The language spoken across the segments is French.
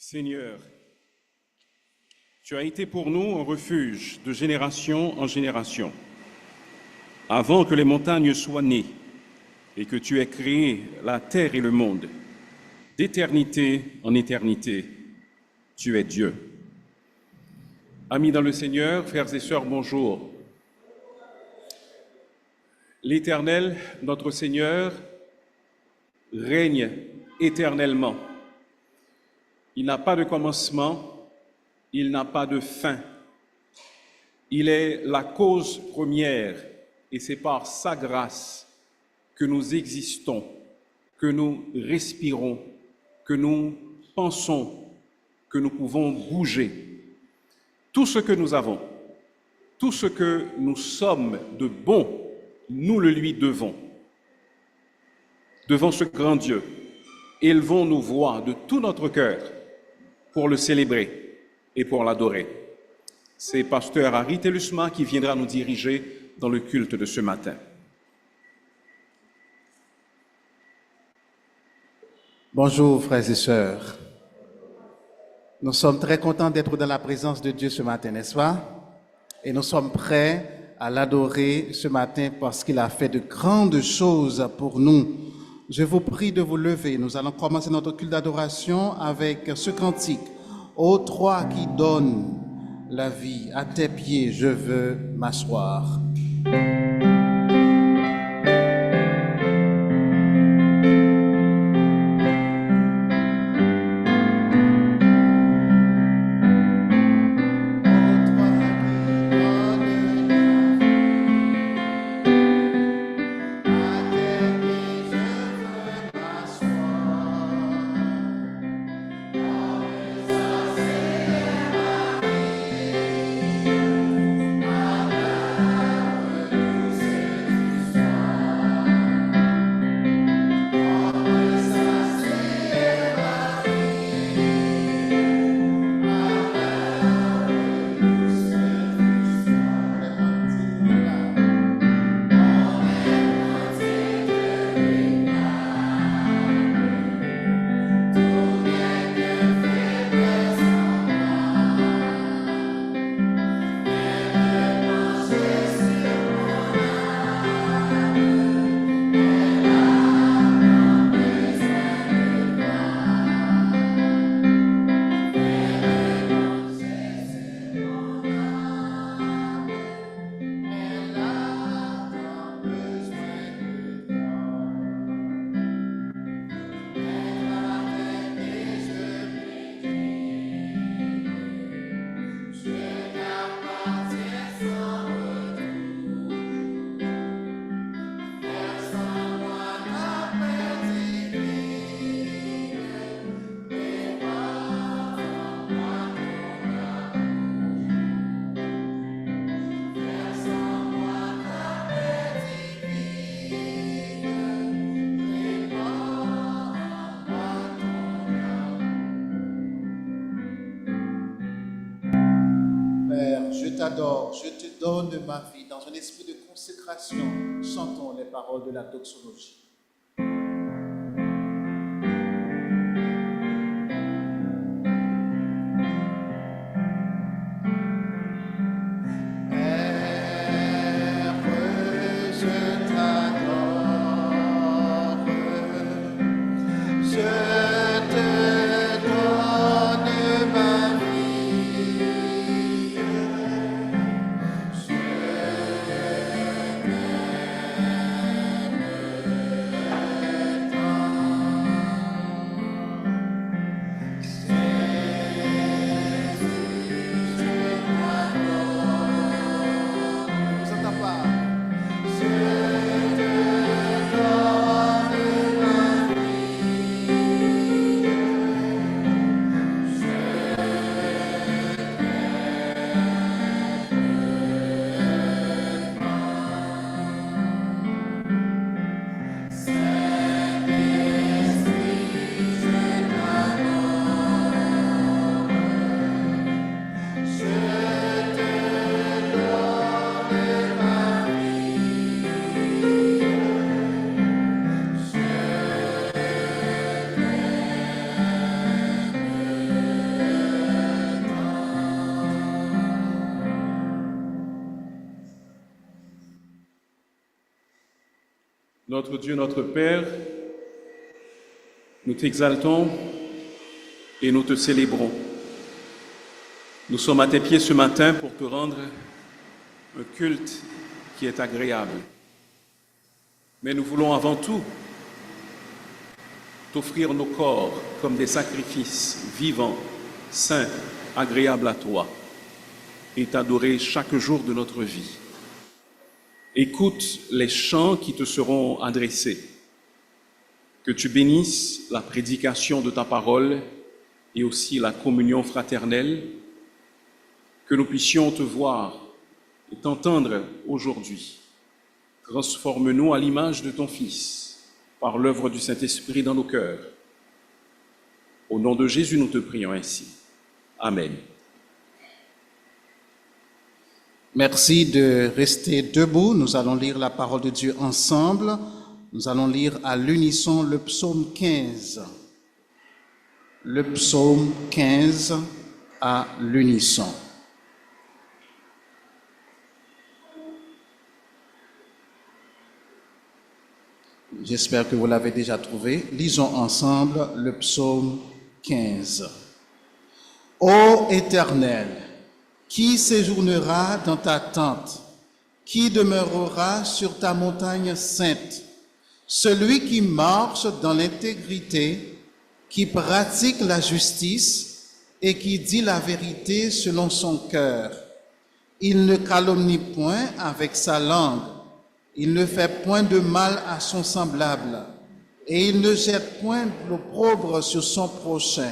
Seigneur, tu as été pour nous un refuge de génération en génération. Avant que les montagnes soient nées et que tu aies créé la terre et le monde, d'éternité en éternité, tu es Dieu. Amis dans le Seigneur, frères et sœurs, bonjour. L'Éternel, notre Seigneur, règne éternellement. Il n'a pas de commencement, il n'a pas de fin. Il est la cause première et c'est par sa grâce que nous existons, que nous respirons, que nous pensons, que nous pouvons bouger. Tout ce que nous avons, tout ce que nous sommes de bon, nous le lui devons. Devant ce grand Dieu, élevons nos voix de tout notre cœur pour le célébrer et pour l'adorer. C'est pasteur Harry Telusma qui viendra nous diriger dans le culte de ce matin. Bonjour frères et sœurs. Nous sommes très contents d'être dans la présence de Dieu ce matin, n'est-ce pas? Et nous sommes prêts à l'adorer ce matin parce qu'il a fait de grandes choses pour nous. Je vous prie de vous lever. Nous allons commencer notre culte d'adoration avec ce cantique. Ô toi qui donnes la vie, à tes pieds je veux m'asseoir. Je te donne ma vie dans un esprit de consécration. Chantons les paroles de la doxologie. Je Notre Dieu, notre Père, nous t'exaltons et nous te célébrons. Nous sommes à tes pieds ce matin pour te rendre un culte qui est agréable. Mais nous voulons avant tout t'offrir nos corps comme des sacrifices vivants, saints, agréables à toi, et t'adorer chaque jour de notre vie. Écoute les chants qui te seront adressés. Que tu bénisses la prédication de ta parole et aussi la communion fraternelle, que nous puissions te voir et t'entendre aujourd'hui. Transforme-nous à l'image de ton Fils, par l'œuvre du Saint-Esprit dans nos cœurs. Au nom de Jésus, nous te prions ainsi. Amen. Merci de rester debout. Nous allons lire la parole de Dieu ensemble. Nous allons lire à l'unisson le psaume 15. Le psaume 15 à l'unisson. J'espère que vous l'avez déjà trouvé. Lisons ensemble le psaume 15. Ô Éternel, qui séjournera dans ta tente? Qui demeurera sur ta montagne sainte? Celui qui marche dans l'intégrité, qui pratique la justice et qui dit la vérité selon son cœur. Il ne calomnie point avec sa langue. Il ne fait point de mal à son semblable, et il ne jette point l'opprobre sur son prochain.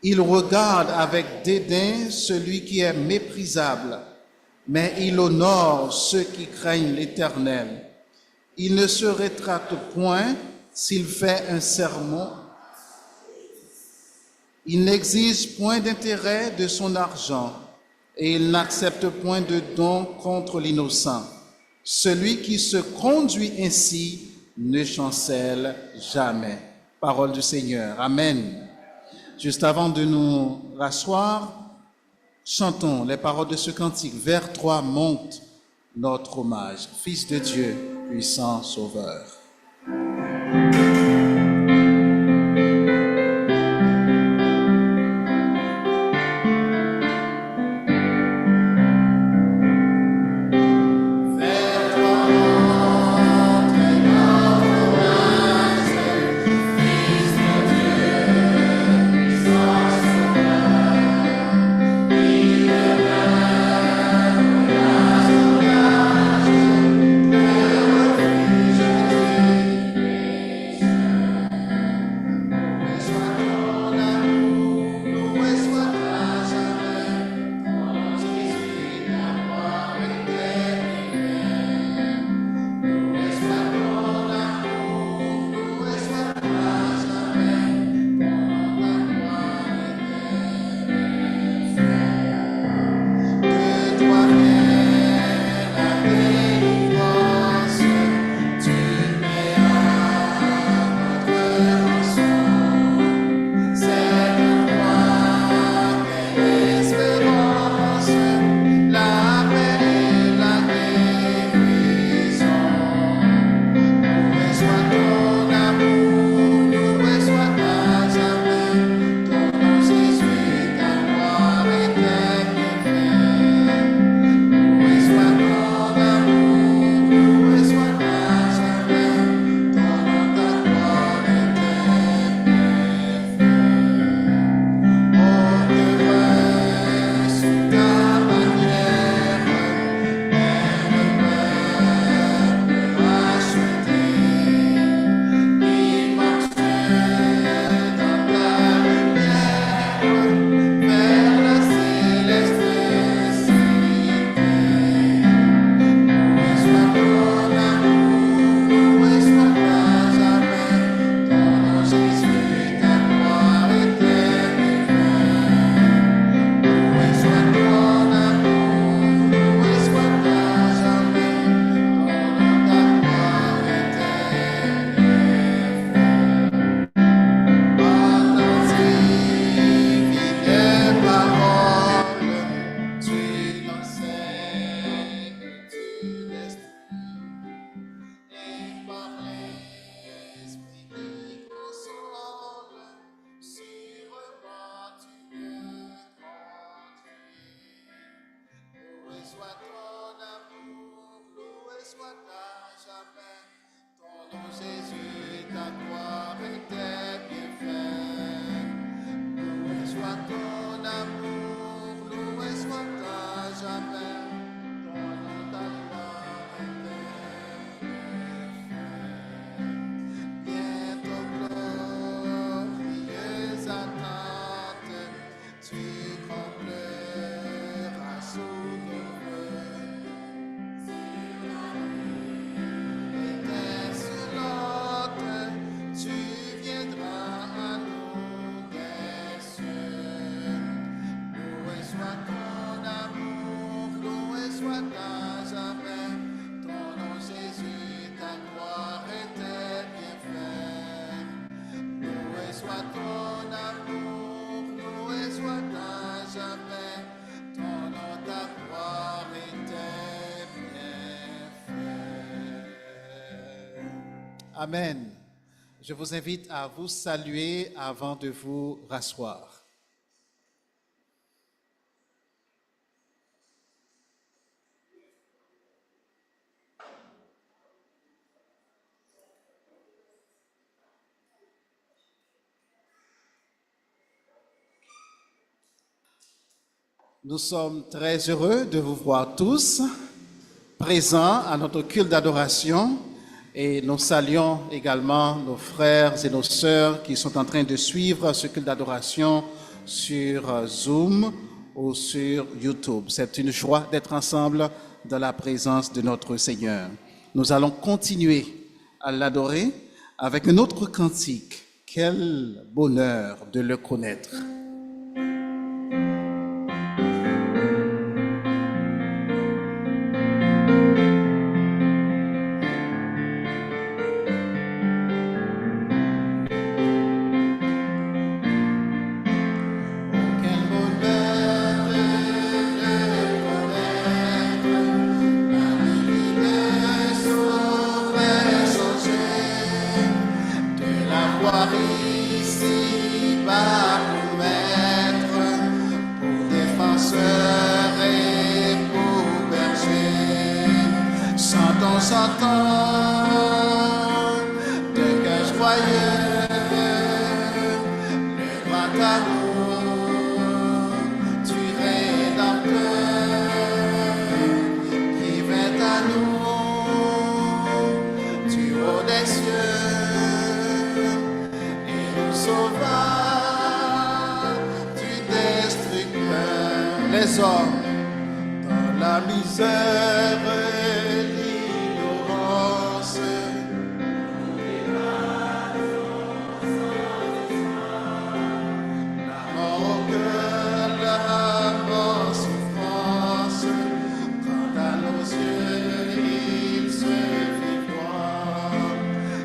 Il regarde avec dédain celui qui est méprisable, mais il honore ceux qui craignent l'Éternel. Il ne se rétracte point s'il fait un sermon. Il n'exige point d'intérêt de son argent, et il n'accepte point de don contre l'innocent. Celui qui se conduit ainsi ne chancelle jamais. Parole du Seigneur. Amen. Juste avant de nous rasseoir, chantons les paroles de ce cantique. Vers toi monte notre hommage. Fils de Dieu, puissant Sauveur. Amen. Je vous invite à vous saluer avant de vous rasseoir. Nous sommes très heureux de vous voir tous présents à notre culte d'adoration et nous saluons également nos frères et nos sœurs qui sont en train de suivre ce culte d'adoration sur Zoom ou sur YouTube. C'est une joie d'être ensemble dans la présence de notre Seigneur. Nous allons continuer à l'adorer avec un autre cantique. Quel bonheur de le connaître. Les hommes dans la misère et l'ignorance, la mort au cœur, la mort souffrance, quand à nos yeux il se fait voir,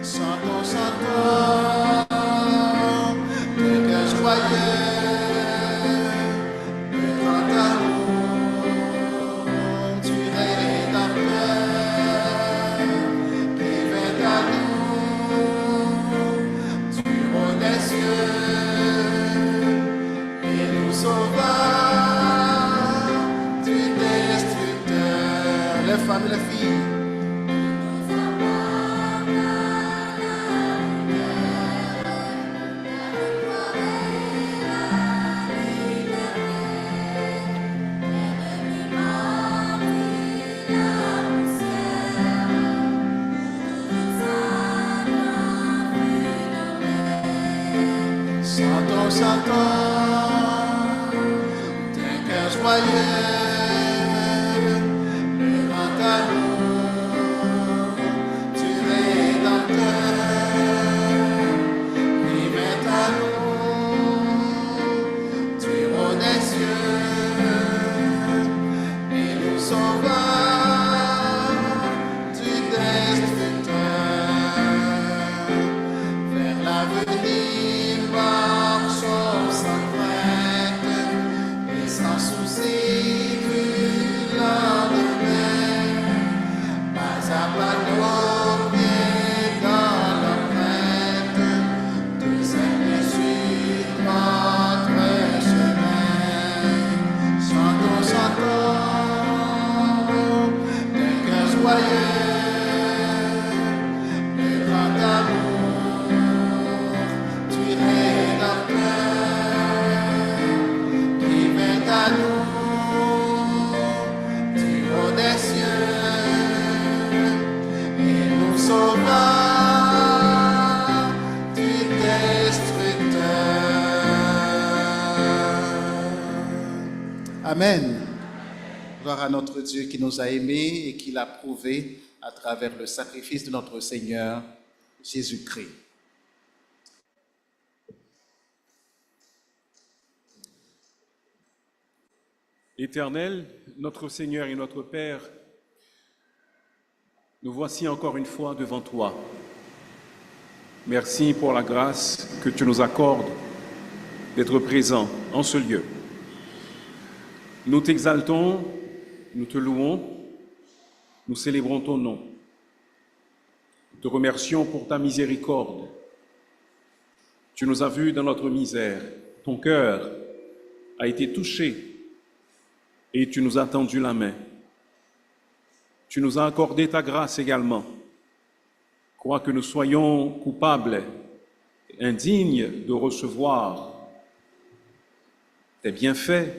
chantons, chantons, de cœur joyeux. Femmes et les filles. Chantons, chantons, d'un cœur joyeux. Amen. Gloire à notre Dieu qui nous a aimés et qui l'a prouvé à travers le sacrifice de notre Seigneur Jésus-Christ. Éternel, notre Seigneur et notre Père, nous voici encore une fois devant toi. Merci pour la grâce que tu nous accordes d'être présents en ce lieu. Nous t'exaltons, nous te louons, nous célébrons ton nom. te remercions pour ta miséricorde. Tu nous as vus dans notre misère. Ton cœur a été touché et tu nous as tendu la main. Tu nous as accordé ta grâce également. Quoique nous soyons coupables, indignes de recevoir tes bienfaits,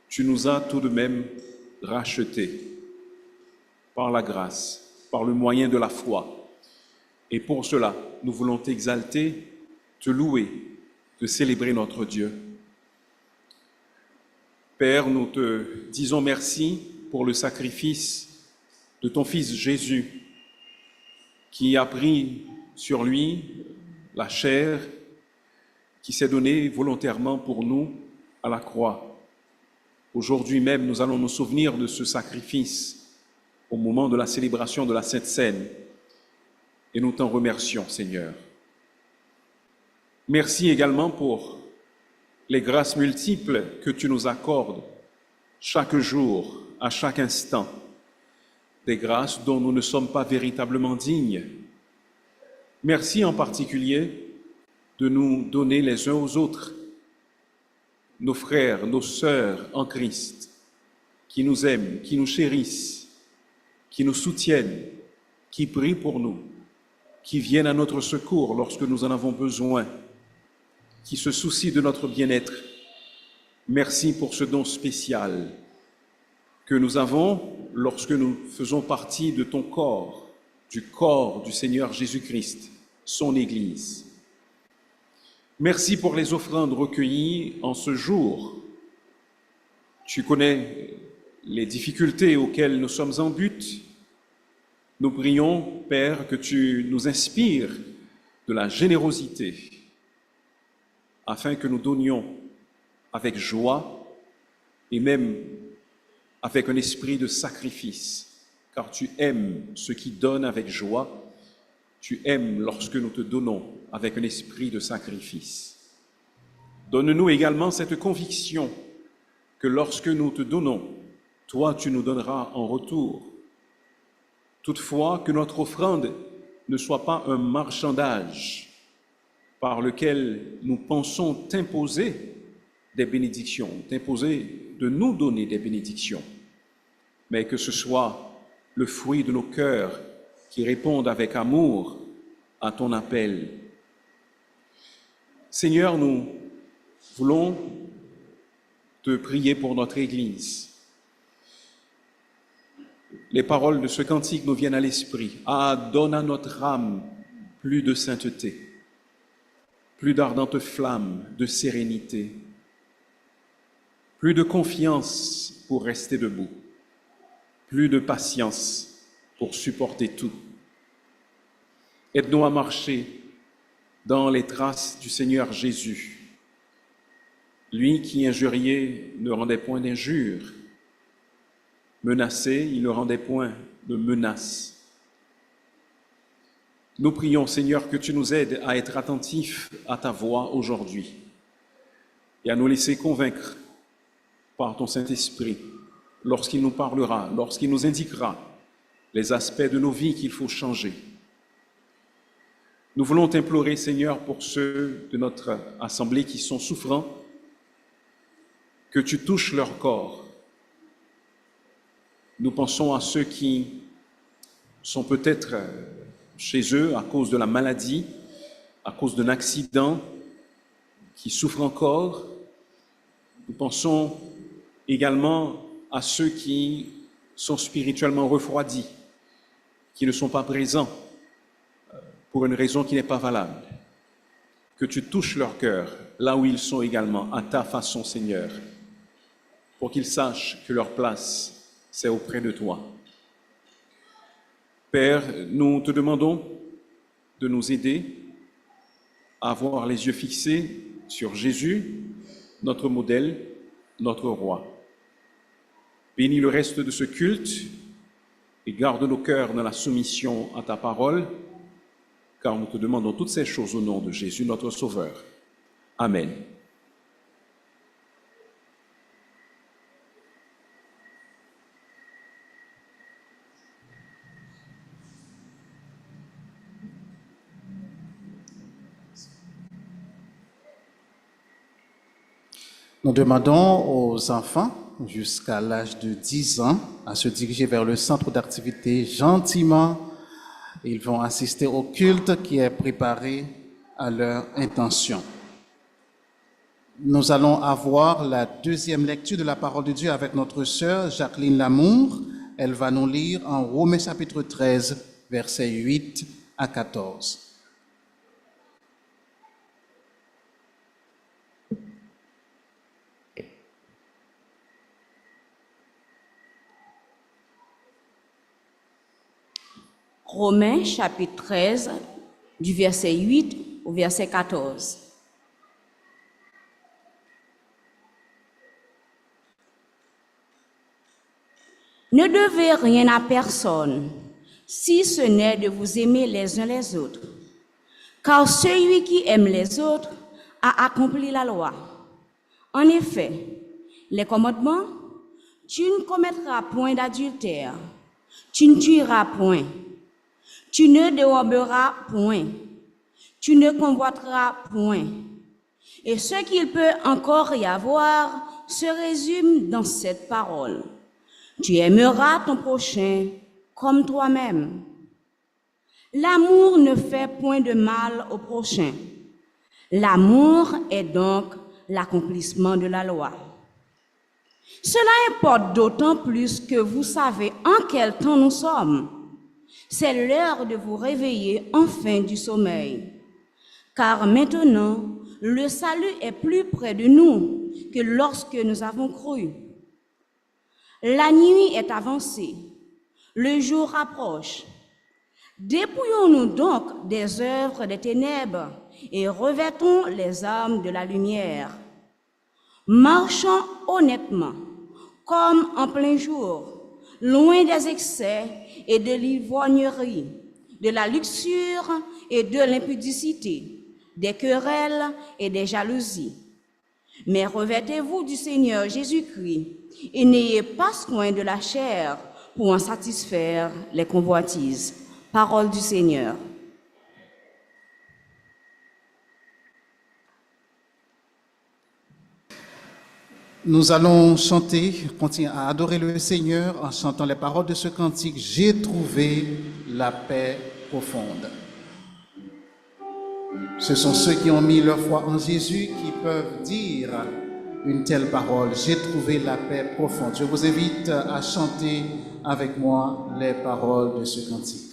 tu nous as tout de même rachetés par la grâce, par le moyen de la foi. Et pour cela, nous voulons t'exalter, te louer, te célébrer notre Dieu. Père, nous te disons merci pour le sacrifice de ton Fils Jésus, qui a pris sur lui la chair, qui s'est donnée volontairement pour nous à la croix. Aujourd'hui même, nous allons nous souvenir de ce sacrifice au moment de la célébration de la Sainte Seine, et nous t'en remercions, Seigneur. Merci également pour les grâces multiples que tu nous accordes chaque jour, à chaque instant, des grâces dont nous ne sommes pas véritablement dignes. Merci en particulier de nous donner les uns aux autres, nos frères, nos sœurs en Christ, qui nous aiment, qui nous chérissent, qui nous soutiennent, qui prient pour nous, qui viennent à notre secours lorsque nous en avons besoin, qui se soucient de notre bien-être. Merci pour ce don spécial que nous avons lorsque nous faisons partie de ton corps, du corps du Seigneur Jésus-Christ, son Église. Merci pour les offrandes recueillies en ce jour. Tu connais les difficultés auxquelles nous sommes en but. Nous prions, Père, que tu nous inspires de la générosité afin que nous donnions avec joie et même avec un esprit de sacrifice, car tu aimes ceux qui donnent avec joie, tu aimes lorsque nous te donnons avec un esprit de sacrifice. Donne-nous également cette conviction que lorsque nous te donnons, toi tu nous donneras en retour. Toutefois, que notre offrande ne soit pas un marchandage par lequel nous pensons t'imposer des bénédictions, t'imposer de nous donner des bénédictions, mais que ce soit le fruit de nos cœurs qui répondent avec amour à ton appel. Seigneur, nous voulons te prier pour notre Église. Les paroles de ce cantique nous viennent à l'esprit. Ah, donne à notre âme plus de sainteté, plus d'ardentes flammes de sérénité, plus de confiance pour rester debout, plus de patience pour supporter tout. Aide-nous à marcher dans les traces du Seigneur Jésus, lui qui injurié ne rendait point d'injures, menacé, il ne rendait point de menaces. Nous prions, Seigneur, que tu nous aides à être attentifs à ta voix aujourd'hui et à nous laisser convaincre par ton Saint-Esprit lorsqu'il nous parlera, lorsqu'il nous indiquera les aspects de nos vies qu'il faut changer. Nous voulons t'implorer, Seigneur, pour ceux de notre assemblée qui sont souffrants, que tu touches leur corps. Nous pensons à ceux qui sont peut-être chez eux à cause de la maladie, à cause d'un accident, qui souffrent encore. Nous pensons également à ceux qui sont spirituellement refroidis, qui ne sont pas présents pour une raison qui n'est pas valable. Que tu touches leur cœur là où ils sont également, à ta façon, Seigneur, pour qu'ils sachent que leur place, c'est auprès de toi. Père, nous te demandons de nous aider à avoir les yeux fixés sur Jésus, notre modèle, notre roi. Bénis le reste de ce culte et garde nos cœurs dans la soumission à ta parole, car nous te demandons toutes ces choses au nom de Jésus, notre Sauveur. Amen. Nous demandons aux enfants jusqu'à l'âge de 10 ans à se diriger vers le centre d'activité gentiment. Ils vont assister au culte qui est préparé à leur intention. Nous allons avoir la deuxième lecture de la parole de Dieu avec notre sœur Jacqueline Lamour. Elle va nous lire en Romains chapitre 13, versets 8 à 14. Romains chapitre 13, du verset 8 au verset 14. Ne devez rien à personne, si ce n'est de vous aimer les uns les autres. Car celui qui aime les autres a accompli la loi. En effet, les commandements, tu ne commettras point d'adultère, tu ne tueras point, tu ne déroberas point, tu ne convoiteras point. Et ce qu'il peut encore y avoir se résume dans cette parole. Tu aimeras ton prochain comme toi-même. L'amour ne fait point de mal au prochain. L'amour est donc l'accomplissement de la loi. Cela importe d'autant plus que vous savez en quel temps nous sommes. C'est l'heure de vous réveiller enfin du sommeil. Car maintenant, le salut est plus près de nous que lorsque nous avons cru. La nuit est avancée, le jour approche. Dépouillons-nous donc des œuvres des ténèbres et revêtons les armes de la lumière. Marchons honnêtement, comme en plein jour, loin des excès et de l'ivrognerie, de la luxure et de l'impudicité, des querelles et des jalousies. Mais revêtez-vous du Seigneur Jésus-Christ et n'ayez pas soin de la chair pour en satisfaire les convoitises. Parole du Seigneur. Nous allons chanter, continuer à adorer le Seigneur en chantant les paroles de ce cantique. J'ai trouvé la paix profonde. Ce sont ceux qui ont mis leur foi en Jésus qui peuvent dire une telle parole. J'ai trouvé la paix profonde. Je vous invite à chanter avec moi les paroles de ce cantique.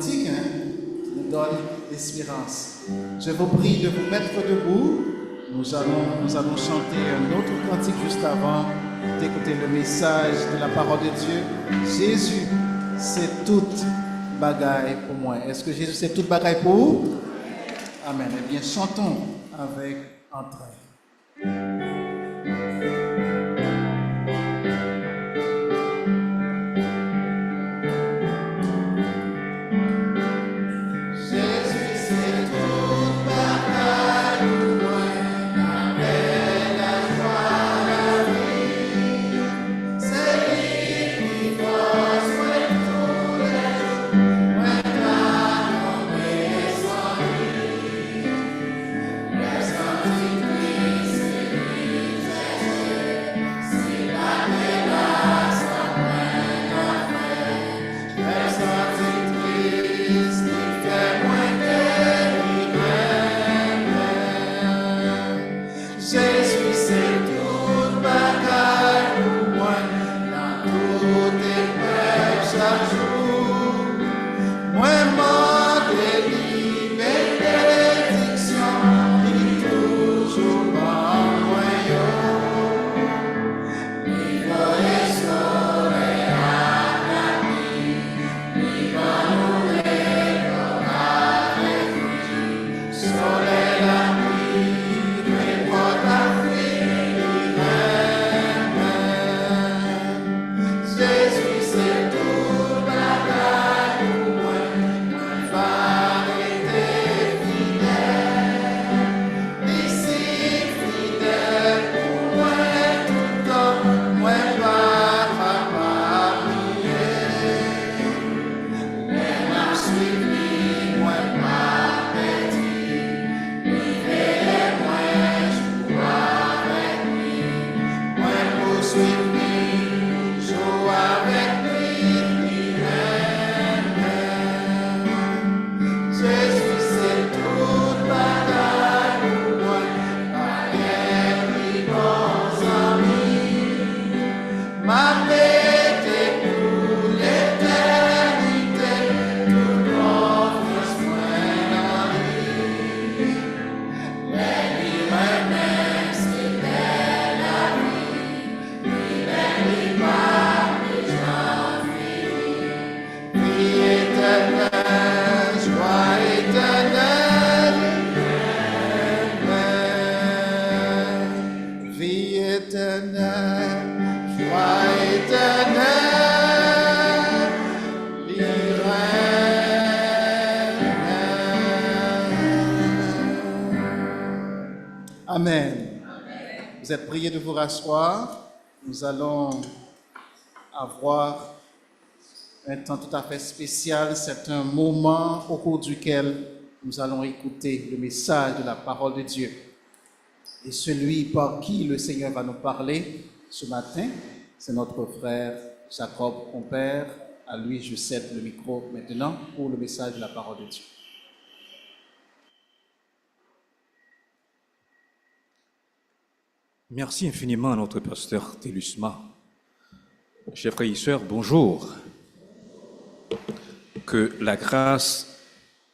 cantique qui nous donne l'espérance. Je vous prie de vous mettre debout. Nous allons chanter un autre cantique juste avant d'écouter le message de la parole de Dieu. Jésus, c'est toute bagaille pour moi. Est-ce que Jésus, c'est toute bagaille pour vous? Amen. Eh bien, chantons avec entrain. Amen. Vous êtes priés de vous rasseoir. Nous allons avoir un temps tout à fait spécial. C'est un moment au cours duquel nous allons écouter le message de la parole de Dieu. Et celui par qui le Seigneur va nous parler ce matin, c'est notre frère Jacob Compère. À lui, je cède le micro maintenant pour le message de la parole de Dieu. Merci infiniment à notre pasteur Télusma. Chers frères et sœurs, bonjour. Que la grâce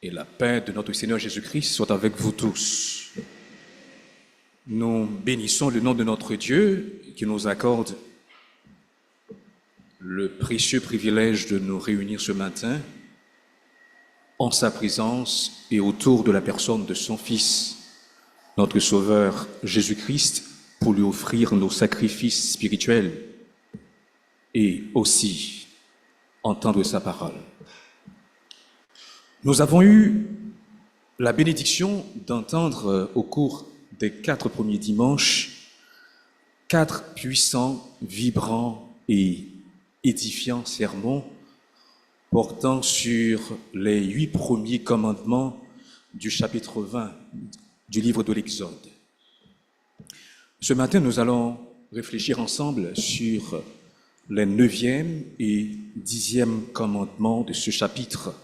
et la paix de notre Seigneur Jésus-Christ soient avec vous tous. Nous bénissons le nom de notre Dieu qui nous accorde le précieux privilège de nous réunir ce matin en sa présence et autour de la personne de son Fils, notre Sauveur Jésus-Christ, pour lui offrir nos sacrifices spirituels et aussi entendre sa parole. Nous avons eu la bénédiction d'entendre au cours des 4 premiers dimanches 4 puissants, vibrants et édifiants sermons portant sur les 8 premiers commandements du chapitre 20 du livre de l'Exode. Ce matin, nous allons réfléchir ensemble sur les 9e et 10e commandements de ce chapitre.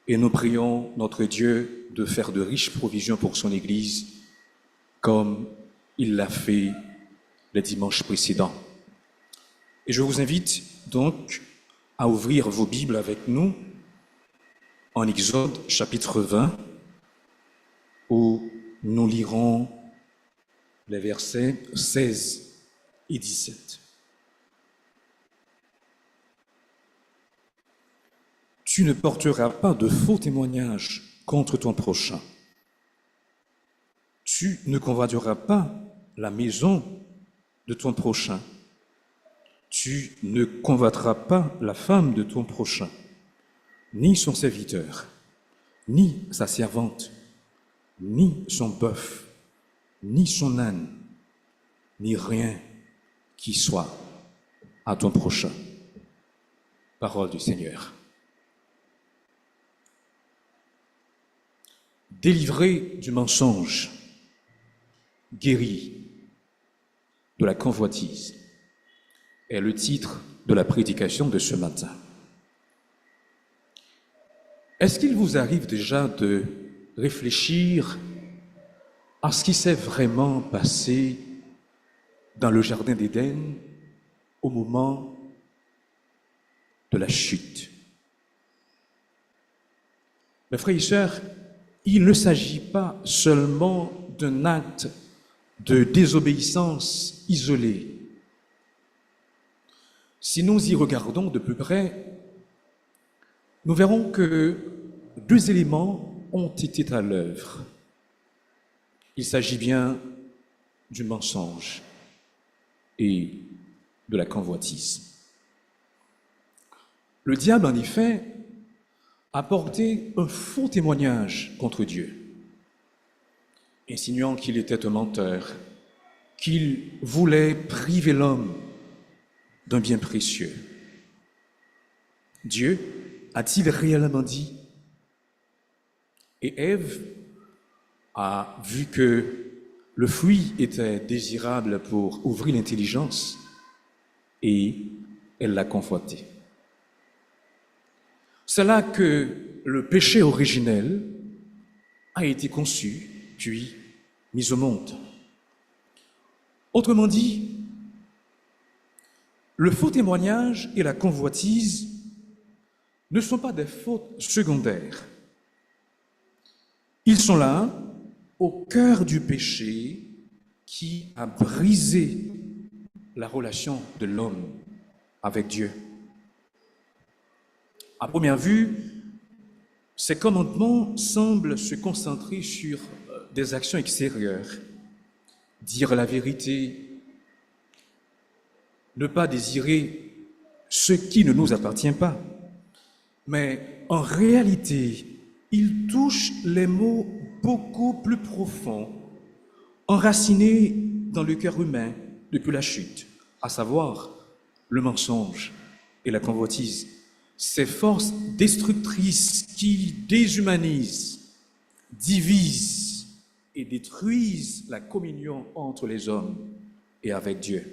Et nous prions notre Dieu de faire de riches provisions pour son Église, comme il l'a fait les dimanches précédents. Et je vous invite donc à ouvrir vos Bibles avec nous en Exode chapitre 20, où nous lirons les versets 16 et 17. Tu ne porteras pas de faux témoignages contre ton prochain. Tu ne convoiteras pas la maison de ton prochain. Tu ne convoiteras pas la femme de ton prochain, ni son serviteur, ni sa servante, ni son bœuf, ni son âne, ni rien qui soit à ton prochain. Parole du Seigneur. Délivré du mensonge, guéri de la convoitise, est le titre de la prédication de ce matin. Est-ce qu'il vous arrive déjà de réfléchir à ce qui s'est vraiment passé dans le jardin d'Éden au moment de la chute? Mes frères et sœurs, il ne s'agit pas seulement d'un acte de désobéissance isolé. Si nous y regardons de plus près, nous verrons que deux éléments ont été à l'œuvre. Il s'agit bien du mensonge et de la convoitise. Le diable, en effet, a porté un faux témoignage contre Dieu, insinuant qu'il était un menteur, qu'il voulait priver l'homme d'un bien précieux. Dieu a-t-il réellement dit? Et Ève a vu que le fruit était désirable pour ouvrir l'intelligence et elle l'a convoité. C'est là que le péché originel a été conçu, puis mis au monde. Autrement dit, le faux témoignage et la convoitise ne sont pas des fautes secondaires. Ils sont là, au cœur du péché qui a brisé la relation de l'homme avec Dieu. À première vue, ces commandements semblent se concentrer sur des actions extérieures. Dire la vérité, ne pas désirer ce qui ne nous appartient pas. Mais en réalité, il touche les mots beaucoup plus profonds, enracinés dans le cœur humain depuis la chute, à savoir le mensonge et la convoitise. Ces forces destructrices qui déshumanisent, divisent et détruisent la communion entre les hommes et avec Dieu.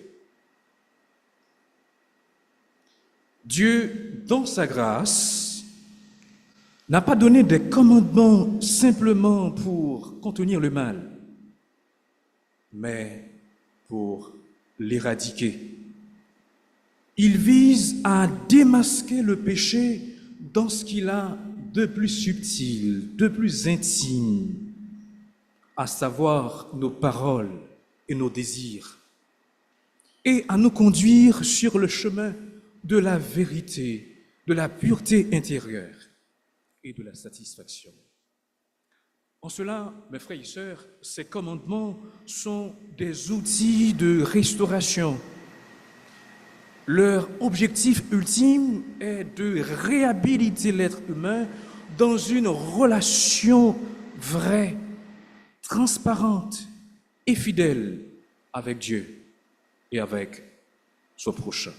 Dieu, dans sa grâce, n'a pas donné des commandements simplement pour contenir le mal, mais pour l'éradiquer. Il vise à démasquer le péché dans ce qu'il a de plus subtil, de plus intime, à savoir nos paroles et nos désirs, et à nous conduire sur le chemin de la vérité, de la pureté intérieure et de la satisfaction. En cela, mes frères et sœurs, ces commandements sont des outils de restauration. Leur objectif ultime est de réhabiliter l'être humain dans une relation vraie, transparente et fidèle avec Dieu et avec son prochain.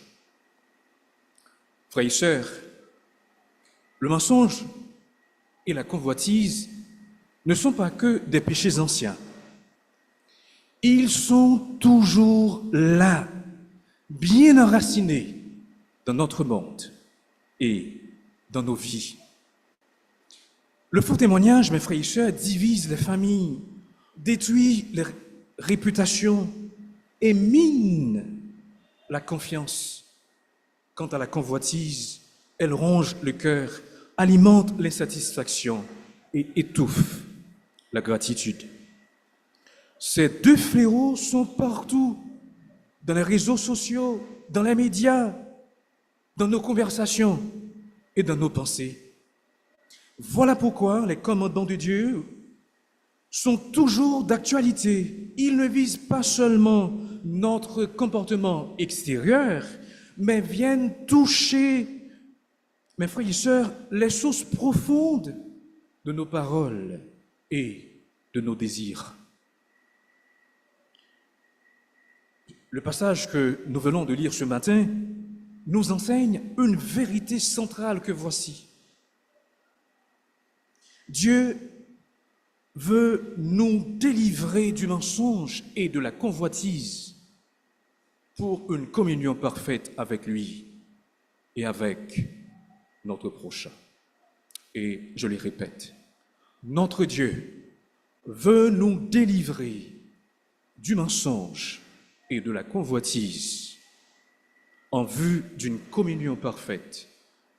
Frères et sœurs, le mensonge et la convoitise ne sont pas que des péchés anciens. Ils sont toujours là, bien enracinés dans notre monde et dans nos vies. Le faux témoignage, mes frères et sœurs, divise les familles, détruit les réputations et mine la confiance. Quant à la convoitise, elle ronge le cœur alimente l'insatisfaction et étouffe la gratitude. Ces deux fléaux sont partout, dans les réseaux sociaux, dans les médias, dans nos conversations et dans nos pensées. Voilà pourquoi les commandements de Dieu sont toujours d'actualité. Ils ne visent pas seulement notre comportement extérieur, mais viennent toucher, mes frères et sœurs, les sources profondes de nos paroles et de nos désirs. Le passage que nous venons de lire ce matin nous enseigne une vérité centrale que voici. Dieu veut nous délivrer du mensonge et de la convoitise pour une communion parfaite avec lui et avec notre prochain. Et je les répète, notre Dieu veut nous délivrer du mensonge et de la convoitise en vue d'une communion parfaite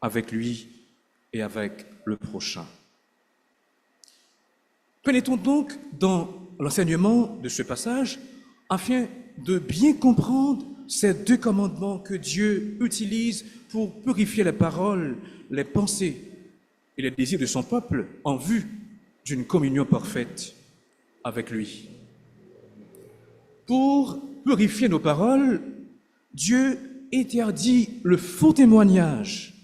avec lui et avec le prochain. Pénétrons donc dans l'enseignement de ce passage afin de bien comprendre ces deux commandements que Dieu utilise pour purifier les paroles, les pensées et les désirs de son peuple en vue d'une communion parfaite avec lui. Pour purifier nos paroles, Dieu interdit le faux témoignage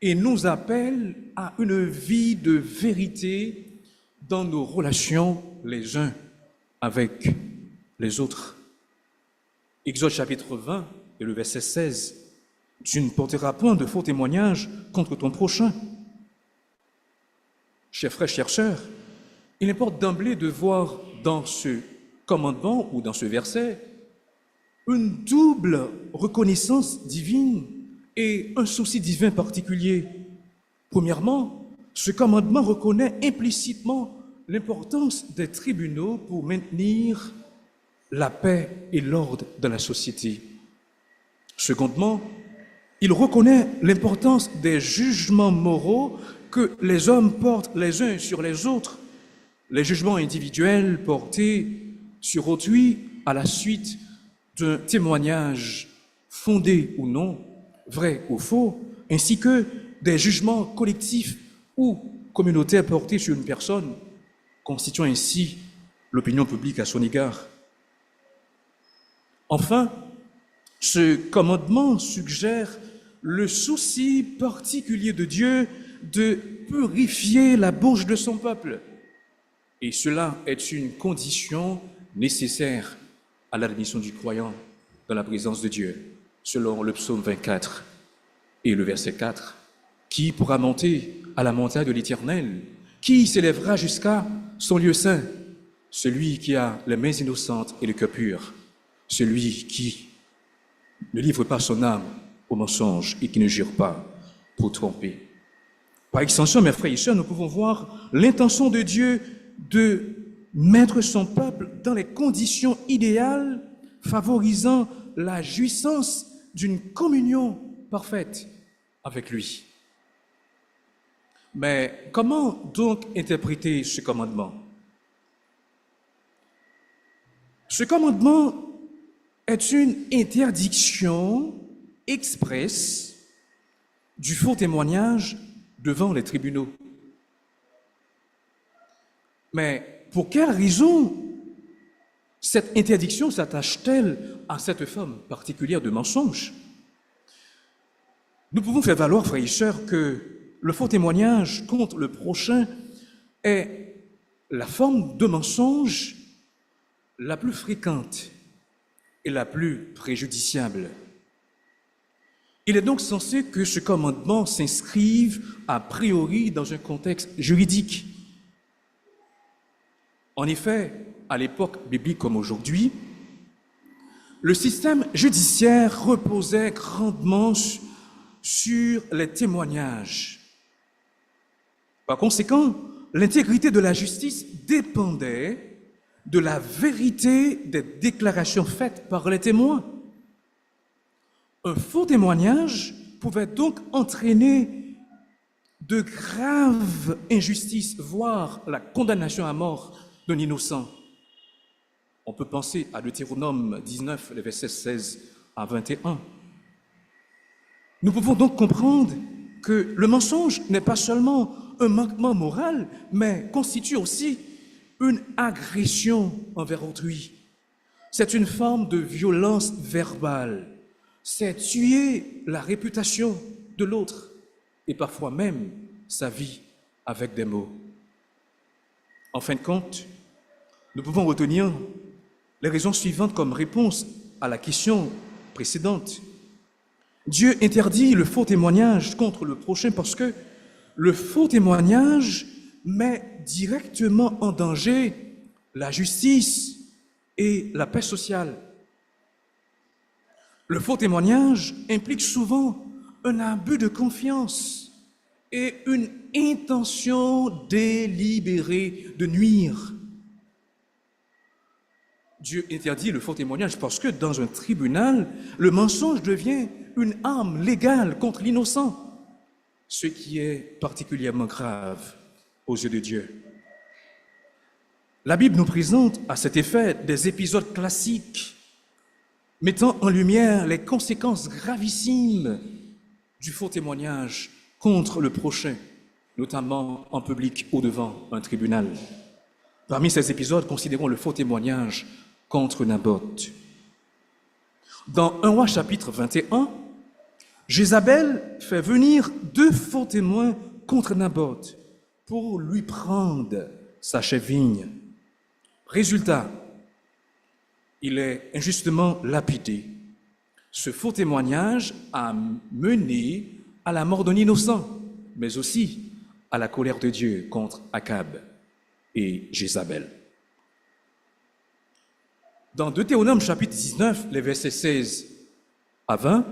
et nous appelle à une vie de vérité dans nos relations les uns avec les autres. Exode chapitre 20 et le verset 16. Tu ne porteras point de faux témoignage contre ton prochain. Chers frères, chères sœurs, il importe d'emblée de voir dans ce commandement ou dans ce verset une double reconnaissance divine et un souci divin particulier. Premièrement, ce commandement reconnaît implicitement l'importance des tribunaux pour maintenir la paix et l'ordre dans la société. Secondement, il reconnaît l'importance des jugements moraux que les hommes portent les uns sur les autres, les jugements individuels portés sur autrui à la suite d'un témoignage fondé ou non, vrai ou faux, ainsi que des jugements collectifs ou communautaires portés sur une personne, constituant ainsi l'opinion publique à son égard. Enfin, ce commandement suggère le souci particulier de Dieu de purifier la bouche de son peuple. Et cela est une condition nécessaire à l'admission du croyant dans la présence de Dieu, selon le psaume 24 et le verset 4. Qui pourra monter à la montagne de l'Éternel? Qui s'élèvera jusqu'à son lieu saint? Celui qui a les mains innocentes et le cœur pur, celui qui ne livre pas son âme au mensonge et qui ne jure pas pour tromper. Par extension, mes frères et sœurs, nous pouvons voir l'intention de Dieu de mettre son peuple dans les conditions idéales favorisant la jouissance d'une communion parfaite avec lui. Mais comment donc interpréter ce commandement? Ce commandement est une interdiction expresse du faux témoignage devant les tribunaux. Mais pour quelle raison cette interdiction s'attache-t-elle à cette forme particulière de mensonge? Nous pouvons faire valoir, frères et sœurs, que le faux témoignage contre le prochain est la forme de mensonge la plus fréquente et la plus préjudiciable. Il est donc censé que ce commandement s'inscrive a priori dans un contexte juridique. En effet, à l'époque biblique comme aujourd'hui, le système judiciaire reposait grandement sur les témoignages. Par conséquent, l'intégrité de la justice dépendait de la vérité des déclarations faites par les témoins. Un faux témoignage pouvait donc entraîner de graves injustices, voire la condamnation à mort d'un innocent. On peut penser à Deutéronome 19, les versets 16 à 21. Nous pouvons donc comprendre que le mensonge n'est pas seulement un manquement moral, mais constitue aussi une agression envers autrui. C'est une forme de violence verbale. C'est tuer la réputation de l'autre et parfois même sa vie avec des mots. En fin de compte, nous pouvons retenir les raisons suivantes comme réponse à la question précédente. Dieu interdit le faux témoignage contre le prochain parce que le faux témoignage met directement en danger la justice et la paix sociale. Le faux témoignage implique souvent un abus de confiance et une intention délibérée de nuire. Dieu interdit le faux témoignage parce que dans un tribunal, le mensonge devient une arme légale contre l'innocent, ce qui est particulièrement grave aux yeux de Dieu. La Bible nous présente à cet effet des épisodes classiques mettant en lumière les conséquences gravissimes du faux témoignage contre le prochain, notamment en public ou devant un tribunal. Parmi ces épisodes, considérons le faux témoignage contre Naboth. Dans 1 Roi chapitre 21, Jézabel fait venir 2 faux témoins contre Naboth pour lui prendre sa chère vigne. Résultat, il est injustement lapidé. Ce faux témoignage a mené à la mort d'un innocent, mais aussi à la colère de Dieu contre Akab et Jézabel. Dans Deutéronome chapitre 19, les versets 16 à 20,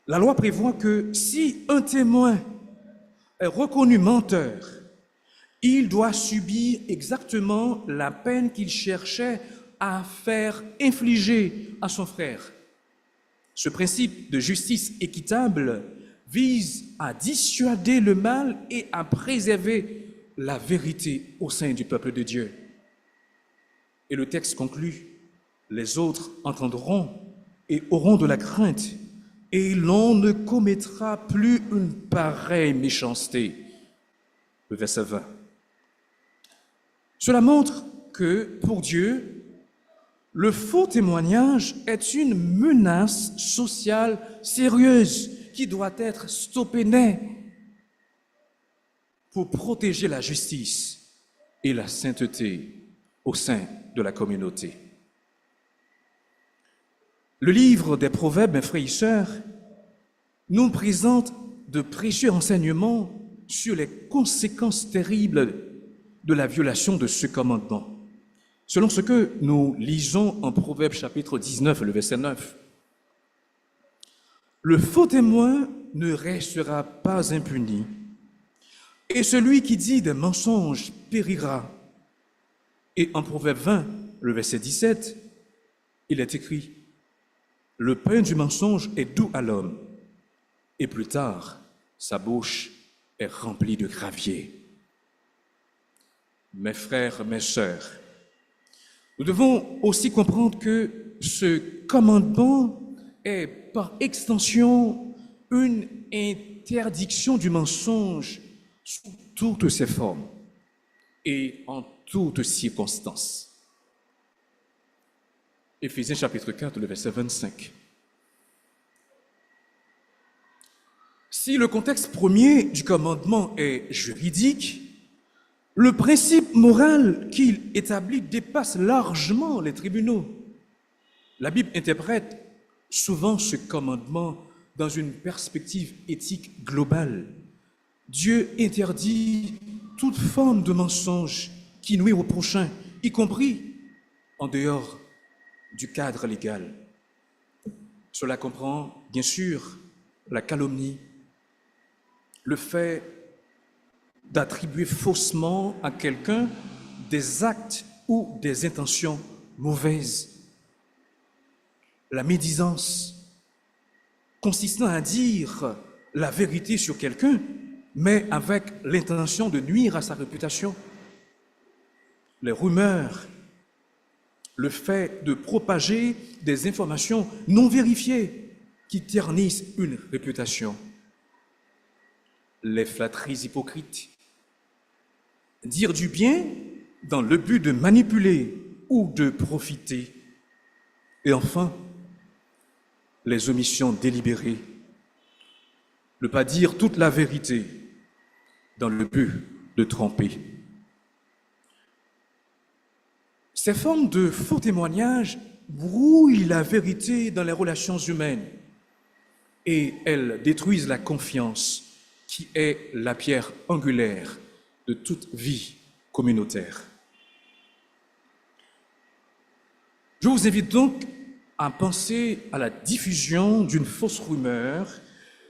la loi prévoit que si un témoin est reconnu menteur, il doit subir exactement la peine qu'il cherchait à faire infliger à son frère. Ce principe de justice équitable vise à dissuader le mal et à préserver la vérité au sein du peuple de Dieu. Et le texte conclut, les autres entendront et auront de la crainte, et l'on ne commettra plus une pareille méchanceté. Le verset 20. Cela montre que, pour Dieu, le faux témoignage est une menace sociale sérieuse qui doit être stoppée net pour protéger la justice et la sainteté au sein de la communauté. Le livre des Proverbes, mes frères et sœurs, nous présente de précieux enseignements sur les conséquences terribles de la violation de ce commandement. Selon ce que nous lisons en Proverbes chapitre 19, le verset 9, le faux témoin ne restera pas impuni, et celui qui dit des mensonges périra. Et en Proverbe 20, le verset 17, il est écrit, « Le pain du mensonge est doux à l'homme, et plus tard, sa bouche est remplie de gravier. » Mes frères, mes sœurs, nous devons aussi comprendre que ce commandement est par extension une interdiction du mensonge sous toutes ses formes et en toutes circonstances. Éphésiens chapitre 4, le verset 25. Si le contexte premier du commandement est juridique, le principe moral qu'il établit dépasse largement les tribunaux. La Bible interprète souvent ce commandement dans une perspective éthique globale. Dieu interdit toute forme de mensonge qui nuit au prochain, y compris en dehors du cadre légal. Cela comprend, bien sûr, la calomnie, le fait d'attribuer faussement à quelqu'un des actes ou des intentions mauvaises. La médisance, consistant à dire la vérité sur quelqu'un, mais avec l'intention de nuire à sa réputation. Les rumeurs, le fait de propager des informations non vérifiées qui ternissent une réputation. Les flatteries hypocrites, dire du bien dans le but de manipuler ou de profiter. Et enfin, les omissions délibérées, ne pas dire toute la vérité dans le but de tromper. Ces formes de faux témoignages brouillent la vérité dans les relations humaines et elles détruisent la confiance qui est la pierre angulaire de toute vie communautaire. Je vous invite donc à penser à la diffusion d'une fausse rumeur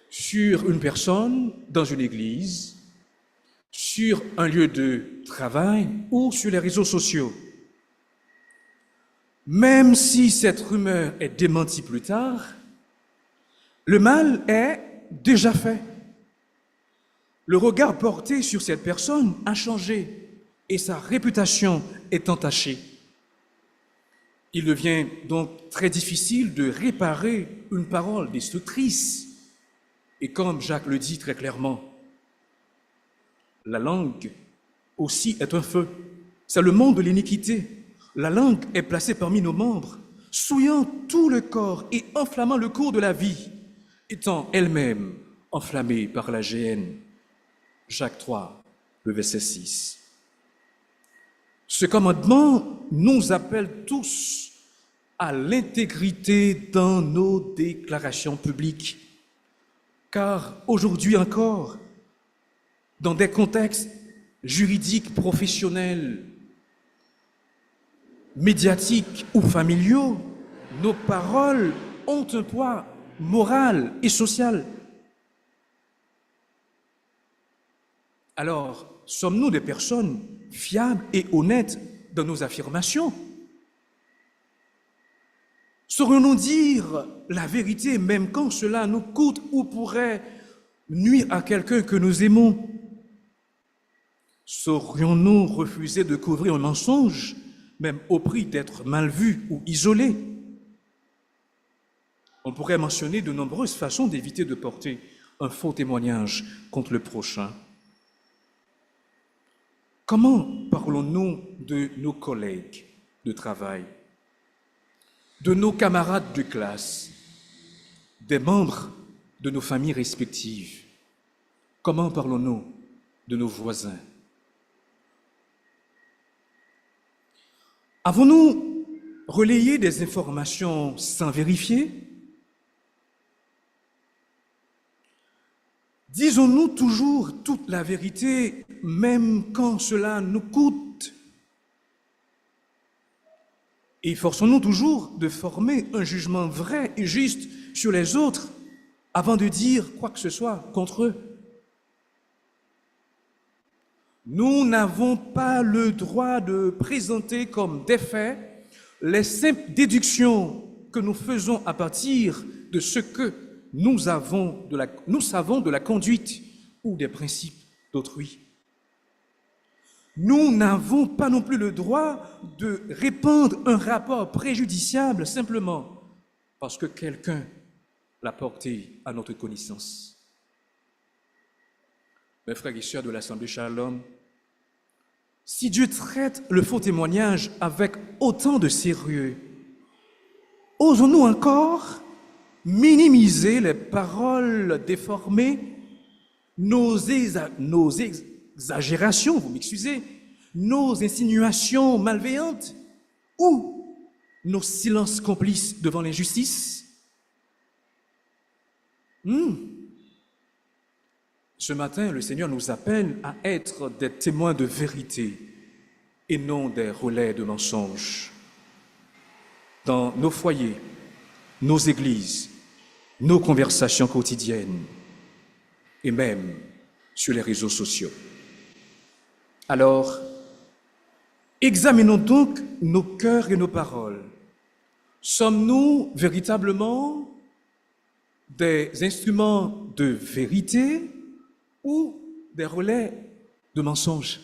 sur une personne dans une église, sur un lieu de travail ou sur les réseaux sociaux. Même si cette rumeur est démentie plus tard, le mal est déjà fait. Le regard porté sur cette personne a changé et sa réputation est entachée. Il devient donc très difficile de réparer une parole destructrice. Et comme Jacques le dit très clairement, la langue aussi est un feu. C'est le monde de l'iniquité. La langue est placée parmi nos membres, souillant tout le corps et enflammant le cours de la vie, étant elle-même enflammée par la géhenne. Jacques 3, le verset 6. Ce commandement nous appelle tous à l'intégrité dans nos déclarations publiques, car aujourd'hui encore, dans des contextes juridiques, professionnels, médiatiques ou familiaux, nos paroles ont un poids moral et social. Alors, sommes-nous des personnes fiables et honnêtes dans nos affirmations? Saurions-nous dire la vérité même quand cela nous coûte ou pourrait nuire à quelqu'un que nous aimons? Saurions-nous refuser de couvrir un mensonge, même au prix d'être mal vus ou isolés? On pourrait mentionner de nombreuses façons d'éviter de porter un faux témoignage contre le prochain. Comment parlons-nous de nos collègues de travail, de nos camarades de classe, des membres de nos familles respectives? Comment parlons-nous de nos voisins? Avons-nous relayé des informations sans vérifier? Disons-nous toujours toute la vérité, même quand cela nous coûte? Et forçons-nous toujours de former un jugement vrai et juste sur les autres avant de dire quoi que ce soit contre eux? Nous n'avons pas le droit de présenter comme des faits les simples déductions que nous faisons à partir de ce que nous savons de la conduite ou des principes d'autrui. Nous n'avons pas non plus le droit de répandre un rapport préjudiciable simplement parce que quelqu'un l'a porté à notre connaissance. Mes frères et sœurs de l'Assemblée Shalom, si Dieu traite le faux témoignage avec autant de sérieux, osons-nous encore minimiser les paroles déformées, nos exagérations, vous m'excusez, nos insinuations malveillantes ou nos silences complices devant l'injustice? Ce matin, le Seigneur nous appelle à être des témoins de vérité et non des relais de mensonges. Dans nos foyers, nos églises, nos conversations quotidiennes et même sur les réseaux sociaux. Alors, examinons donc nos cœurs et nos paroles. Sommes-nous véritablement des instruments de vérité ou des relais de mensonges.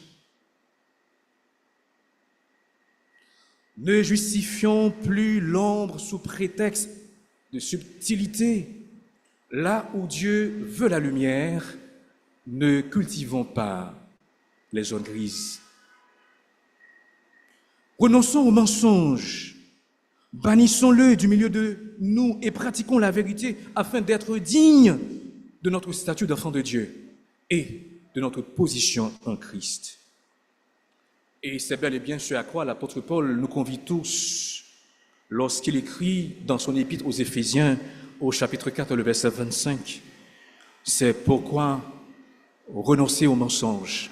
Ne justifions plus l'ombre sous prétexte de subtilité. Là où Dieu veut la lumière, ne cultivons pas les zones grises. Renonçons aux mensonges, bannissons-le du milieu de nous et pratiquons la vérité afin d'être dignes de notre statut d'enfant de Dieu et de notre position en Christ. Et c'est bel et bien ce à quoi l'apôtre Paul nous convie tous lorsqu'il écrit dans son épître aux Éphésiens au chapitre 4, le verset 25. C'est pourquoi renoncez aux mensonges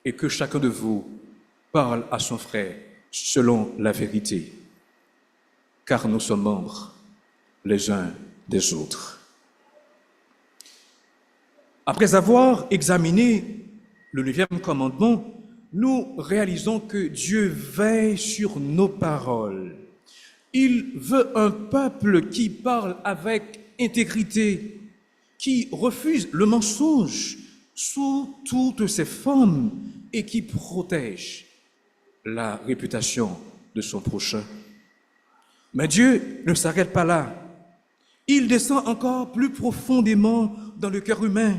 et que chacun de vous parle à son frère selon la vérité, car nous sommes membres les uns des autres. Après avoir examiné le 9e commandement, nous réalisons que Dieu veille sur nos paroles. Il veut un peuple qui parle avec intégrité, qui refuse le mensonge sous toutes ses formes et qui protège la réputation de son prochain. Mais Dieu ne s'arrête pas là. Il descend encore plus profondément dans le cœur humain.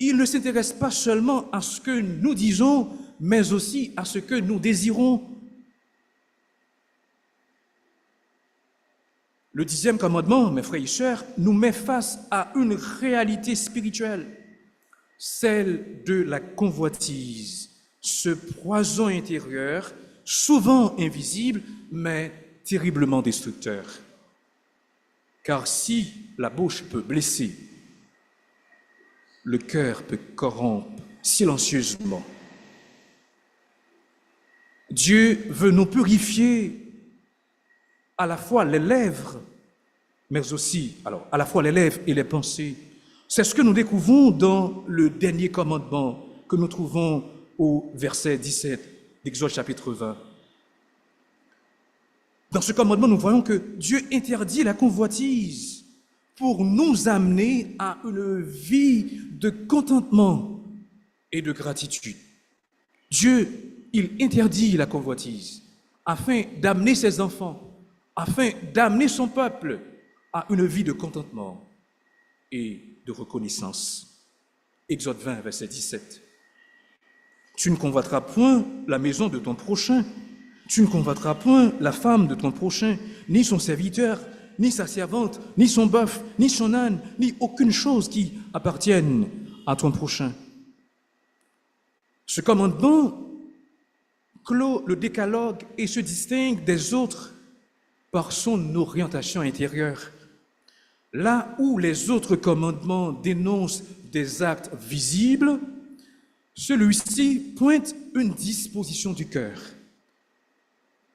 Il ne s'intéresse pas seulement à ce que nous disons, mais aussi à ce que nous désirons. Le 10e commandement, mes frères et sœurs, nous met face à une réalité spirituelle, celle de la convoitise, ce poison intérieur, souvent invisible, mais terriblement destructeur. Car si la bouche peut blesser, le cœur peut corrompre silencieusement. Dieu veut nous purifier à la fois les lèvres, mais aussi, à la fois les lèvres et les pensées. C'est ce que nous découvrons dans le dernier commandement que nous trouvons au verset 17 d'Exode chapitre 20. Dans ce commandement, nous voyons que Dieu interdit la convoitise pour nous amener à une vie de contentement et de gratitude. Dieu, il interdit la convoitise afin d'amener ses enfants, afin d'amener son peuple à une vie de contentement et de reconnaissance. Exode 20, verset 17. Tu ne convoiteras point la maison de ton prochain, tu ne convoiteras point la femme de ton prochain, ni son serviteur, ni sa servante, ni son bœuf, ni son âne, ni aucune chose qui appartienne à ton prochain. Ce commandement clôt le décalogue et se distingue des autres par son orientation intérieure. Là où les autres commandements dénoncent des actes visibles, celui-ci pointe une disposition du cœur.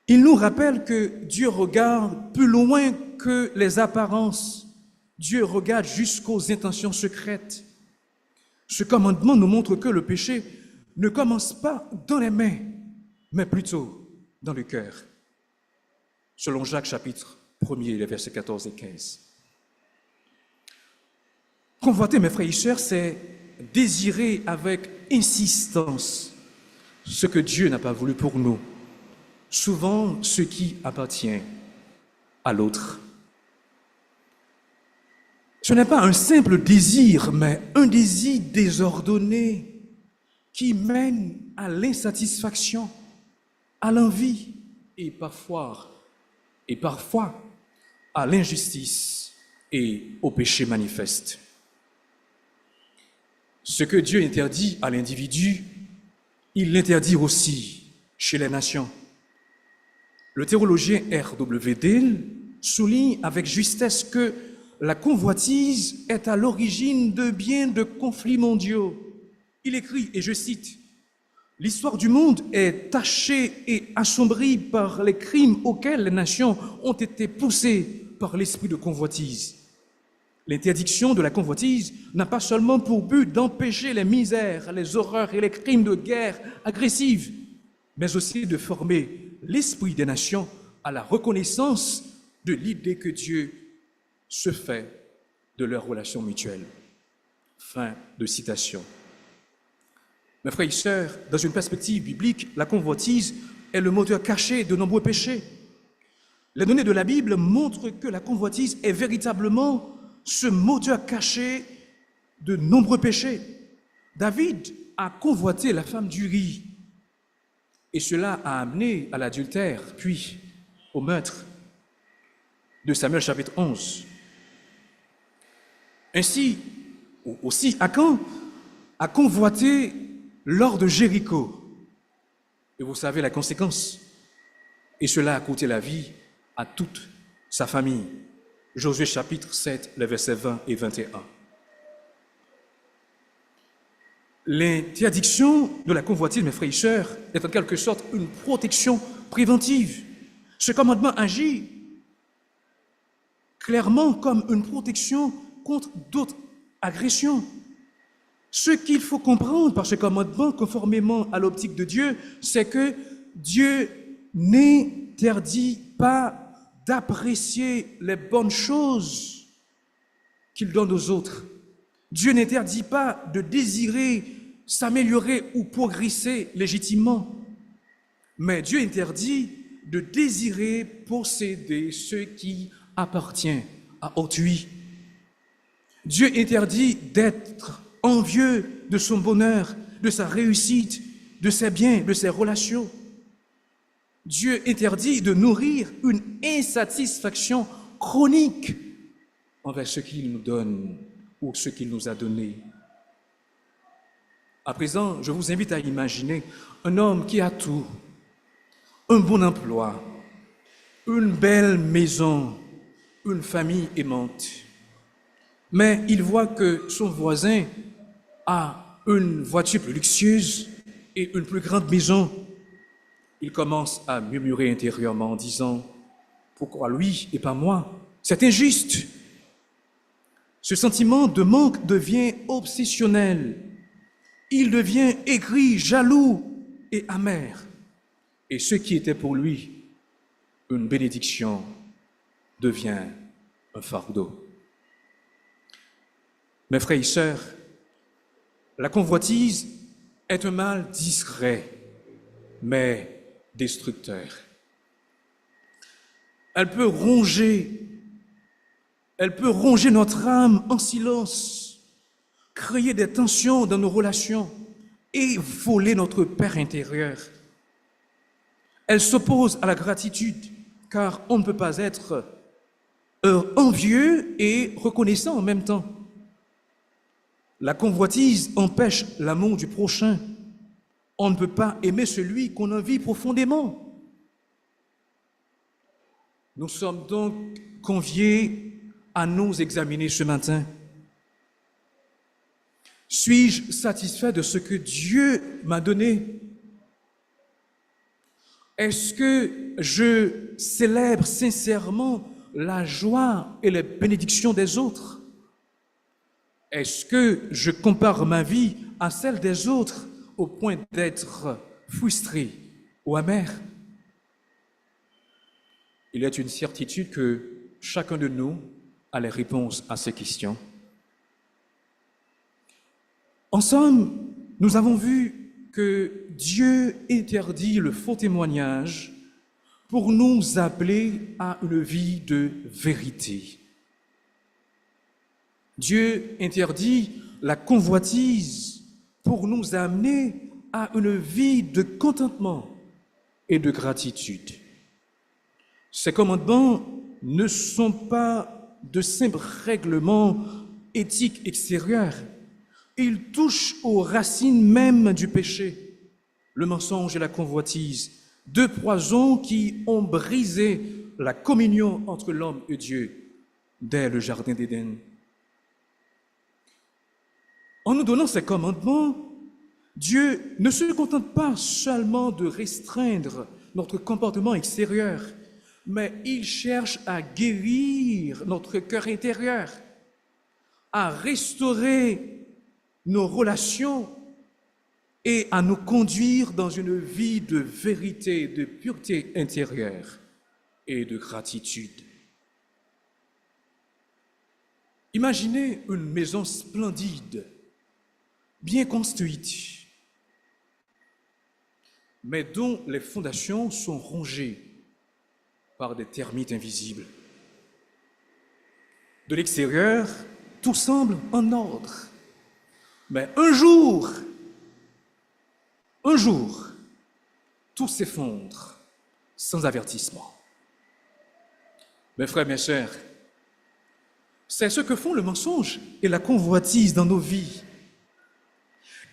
Il nous rappelle que Dieu regarde plus loin que les apparences. Dieu regarde jusqu'aux intentions secrètes. Ce commandement nous montre que le péché ne commence pas dans les mains, mais plutôt dans le cœur. Selon Jacques chapitre 1er, les versets 14 et 15. Convoiter, mes frères et sœurs, c'est désirer avec insistance ce que Dieu n'a pas voulu pour nous, souvent ce qui appartient à l'autre. Ce n'est pas un simple désir, mais un désir désordonné qui mène à l'insatisfaction, à l'envie et parfois à l'injustice et au péché manifeste. Ce que Dieu interdit à l'individu, il l'interdit aussi chez les nations. Le théologien R.W. Dale souligne avec justesse que la convoitise est à l'origine de bien de conflits mondiaux. Il écrit, et je cite, « L'histoire du monde est tachée et assombrie par les crimes auxquels les nations ont été poussées par l'esprit de convoitise. L'interdiction de la convoitise n'a pas seulement pour but d'empêcher les misères, les horreurs et les crimes de guerre agressives, mais aussi de former l'esprit des nations à la reconnaissance de l'idée que Dieu se fait de leurs relations mutuelles. » Fin de citation. Mes frères et sœurs, dans une perspective biblique, la convoitise est le moteur caché de nombreux péchés. Les données de la Bible montrent que la convoitise est véritablement ce moteur caché de nombreux péchés. David a convoité la femme d'Uri et cela a amené à l'adultère, puis au meurtre. De Samuel chapitre 11. Ainsi, aussi, Akan a convoité l'or de Jéricho. Et vous savez la conséquence. Et cela a coûté la vie à toute sa famille. Josué chapitre 7, les versets 20 et 21. L'interdiction de la convoitise, mes frères et sœurs, est en quelque sorte une protection préventive. Ce commandement agit clairement comme une protection contre d'autres agressions. Ce qu'il faut comprendre par ce commandement, conformément à l'optique de Dieu, c'est que Dieu n'interdit pas d'apprécier les bonnes choses qu'il donne aux autres. Dieu n'interdit pas de désirer s'améliorer ou progresser légitimement, mais Dieu interdit de désirer posséder ce qui appartient à autrui. Dieu interdit d'être envieux de son bonheur, de sa réussite, de ses biens, de ses relations. Dieu interdit de nourrir une insatisfaction chronique envers ce qu'il nous donne ou ce qu'il nous a donné. À présent, je vous invite à imaginer un homme qui a tout, un bon emploi, une belle maison, une famille aimante. Mais il voit que son voisin a une voiture plus luxueuse et une plus grande maison. Il commence à murmurer intérieurement en disant « Pourquoi lui et pas moi? C'est injuste !» Ce sentiment de manque devient obsessionnel. Il devient aigri, jaloux et amer. Et ce qui était pour lui une bénédiction devient un fardeau. Mes frères et sœurs, la convoitise est un mal discret, mais destructeur. Elle peut ronger notre âme en silence, créer des tensions dans nos relations et voler notre paix intérieure. Elle s'oppose à la gratitude, car on ne peut pas être envieux et reconnaissant en même temps. La convoitise empêche l'amour du prochain. On ne peut pas aimer celui qu'on envie profondément. Nous sommes donc conviés à nous examiner ce matin. Suis-je satisfait de ce que Dieu m'a donné? Est-ce que je célèbre sincèrement la joie et les bénédictions des autres? Est-ce que je compare ma vie à celle des autres au point d'être frustré ou amer? Il est une certitude que chacun de nous a les réponses à ces questions. En somme, nous avons vu que Dieu interdit le faux témoignage pour nous appeler à une vie de vérité. Dieu interdit la convoitise pour nous amener à une vie de contentement et de gratitude. Ces commandements ne sont pas de simples règlements éthiques extérieurs. Ils touchent aux racines même du péché, le mensonge et la convoitise, deux poisons qui ont brisé la communion entre l'homme et Dieu dès le jardin d'Éden. En nous donnant ces commandements, Dieu ne se contente pas seulement de restreindre notre comportement extérieur, mais il cherche à guérir notre cœur intérieur, à restaurer nos relations et à nous conduire dans une vie de vérité, de pureté intérieure et de gratitude. Imaginez une maison splendide, bien construite, mais dont les fondations sont rongées par des termites invisibles. De l'extérieur, tout semble en ordre. Mais un jour, tout s'effondre sans avertissement. Mes frères, mes sœurs, c'est ce que font le mensonge et la convoitise dans nos vies.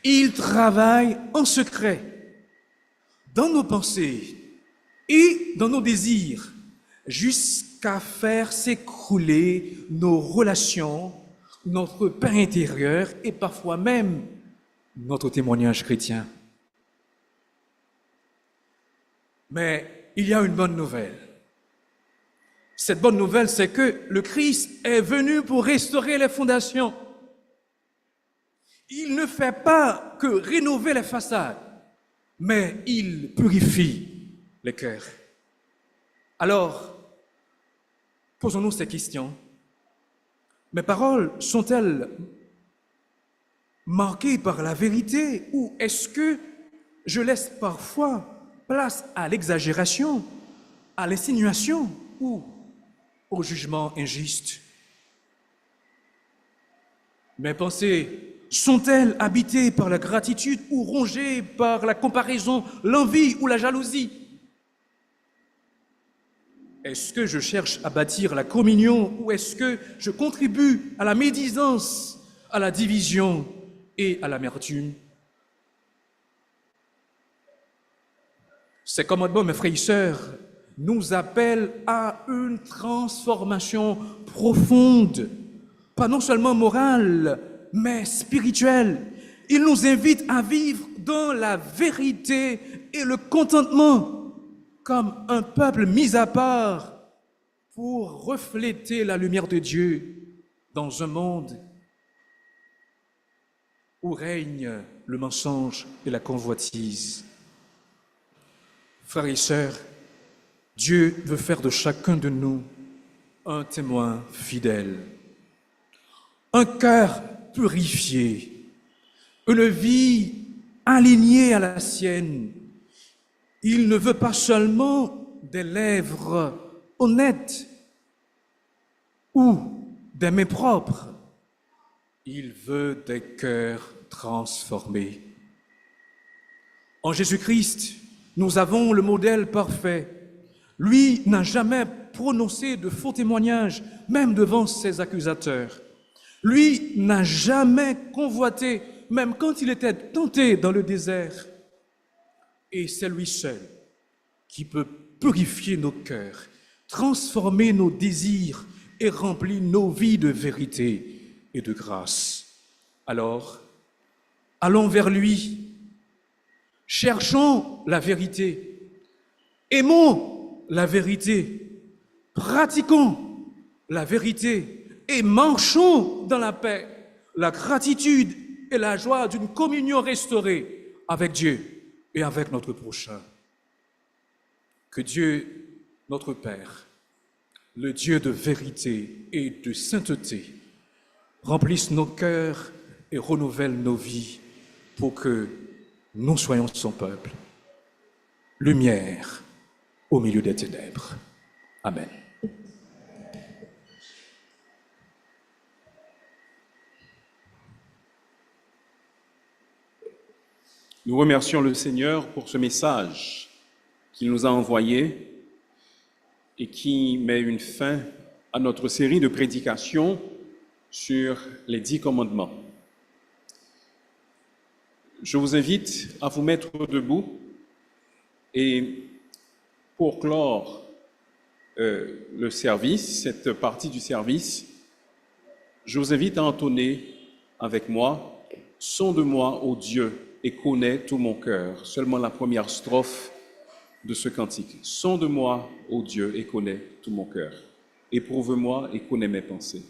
Ils travaillent en secret dans nos pensées et dans nos désirs jusqu'à faire s'écrouler nos relations, notre paix intérieure et parfois même notre témoignage chrétien. Mais il y a une bonne nouvelle. Cette bonne nouvelle, c'est que le Christ est venu pour restaurer les fondations. Il ne fait pas que rénover les façades, mais il purifie les cœurs. Alors, posons-nous ces questions. Mes paroles sont-elles marquées par la vérité ou est-ce que je laisse parfois place à l'exagération, à l'insinuation ou au jugement injuste? Mes pensées sont-elles habitées par la gratitude ou rongées par la comparaison, l'envie ou la jalousie? Est-ce que je cherche à bâtir la communion ou est-ce que je contribue à la médisance, à la division et à l'amertume? Ces commandements, mes frères et sœurs, nous appellent à une transformation profonde, pas non seulement morale, mais spirituelle. Ils nous invitent à vivre dans la vérité et le contentement, comme un peuple mis à part pour refléter la lumière de Dieu dans un monde où règne le mensonge et la convoitise. Frères et sœurs, Dieu veut faire de chacun de nous un témoin fidèle, un cœur purifié, une vie alignée à la sienne. Il ne veut pas seulement des lèvres honnêtes ou des mains propres. Il veut des cœurs transformés. En Jésus-Christ, nous avons le modèle parfait. Lui n'a jamais prononcé de faux témoignages, même devant ses accusateurs. Lui n'a jamais convoité, même quand il était tenté dans le désert. Et c'est lui seul qui peut purifier nos cœurs, transformer nos désirs et remplir nos vies de vérité et de grâce. Alors, allons vers lui, cherchons la vérité, aimons la vérité, pratiquons la vérité et marchons dans la paix, la gratitude et la joie d'une communion restaurée avec Dieu et avec notre prochain. Que Dieu, notre Père, le Dieu de vérité et de sainteté, remplisse nos cœurs et renouvelle nos vies pour que nous soyons son peuple, lumière au milieu des ténèbres. Amen. Nous remercions le Seigneur pour ce message qu'il nous a envoyé et qui met une fin à notre série de prédications sur les 10 commandements. Je vous invite à vous mettre debout et pour clore le service, cette partie du service, je vous invite à entonner avec moi « Sonde-moi, ô Dieu, et connais tout mon cœur ». Seulement la première strophe de ce cantique. « Sonde-moi, ô Dieu, et connais tout mon cœur. Éprouve-moi et connais mes pensées. »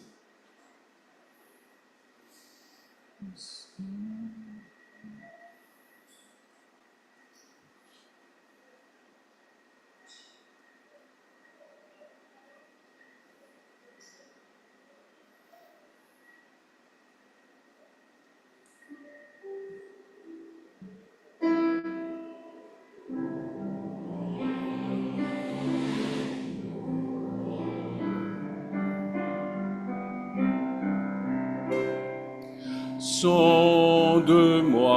Sonde-moi,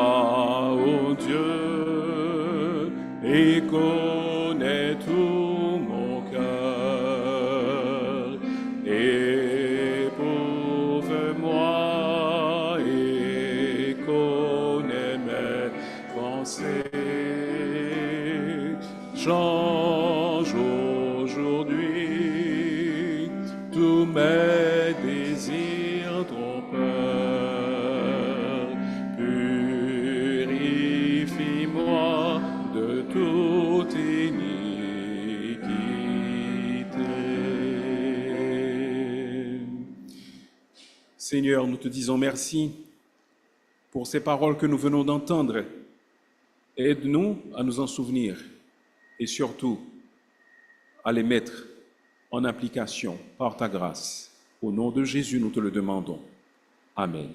ô Dieu, et connais tout mon cœur. Éprouve-moi et connais mes pensées. Change aujourd'hui tous mes désirs trompeurs. Purifie-moi de toute iniquité. Seigneur, nous te disons merci pour ces paroles que nous venons d'entendre. Aide-nous à nous en souvenir et surtout à les mettre en application par ta grâce. Au nom de Jésus, nous te le demandons. Amen.